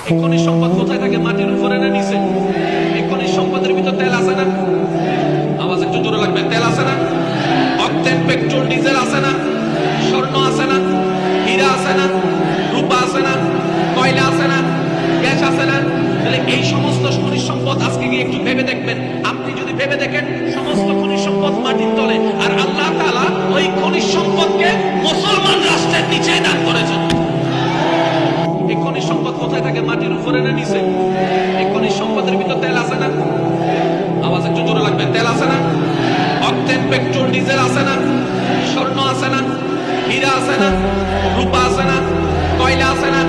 এই খনিজ সম্পদ কোথায় থাকে? মাটির উপরে না নিচে? এই খনিজ সম্পদের ভিতর তেল আছে না? আওয়াজ একটু জোরে লাগবে। তেল আছে না? অক্টেন, পেট্রোল, ডিজেল আছে না? স্বর্ণ আছে না? হীরা আছে না? রূপা আছে না? কয়লা আছে না? গ্যাস আছে না? তাহলে এই সমস্ত খনিজ সম্পদ আজকে গিয়ে একটু ভেবে দেখবেন। আপনি যদি ভেবে দেখেন সমস্ত খনিজ সম্পদ মাটির তলে, আর আল্লাহ তাআলা ওই খনিজ সম্পদকে মুসলমান রাষ্ট্রের নিচে দান করেছেন। এই খনিজ সম্পদ কোথায় থাকে? মাটির উপরে না নিচে? এই খনিজ সম্পদের ভিতর তেল আছে না? আওয়াজ একটু জোরে লাগবে। তেল আছে না? অক্টেন, পেট্রোল, ডিজেল আছে না? স্বর্ণ আছে না? হীরা আছে না? রূপা আছে না? কয়লা আছে না?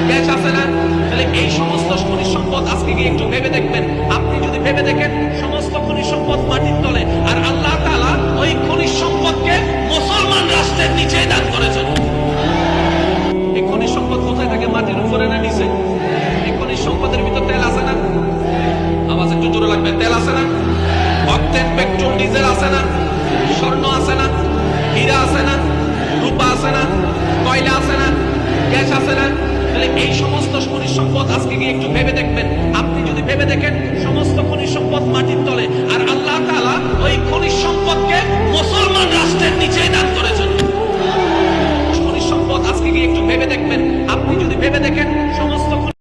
গ্যাস আছে না? তাহলে এই সমস্ত খনিজ সম্পদ আজকে গিয়ে একটু ভেবে দেখবেন। আপনি যদি ভেবে দেখেন সমস্ত খনিজ সম্পদ মাটির তলে, আর আল্লাহ তাআলা ওই খনিজ সম্পদকে মুসলমান রাষ্ট্রের নিচে দান করেছেন। এই খনিজ সম্পদ কোথায় থাকে? মাটির উপরে না নিচে? এই খনিজ সম্পদের ভিতর তেল আছে না? আওয়াজ একটু জোরে লাগবে। তেল আছে না? অক্টেন, পেট্রোল, ডিজেল আছে না? স্বর্ণ আছে না? হীরা আছে না? রূপা আছে না? কয়লা আছে না? গ্যাস আছে না? তাহলে এই সমস্ত খনিজ সম্পদ আজকে গিয়ে একটু ভেবে দেখবেন। আপনি যদি ভেবে দেখেন সমস্ত খনিজ সম্পদ মাটির তলে, আর আল্লাহ তাআলা ওই খনিজ সম্পদকে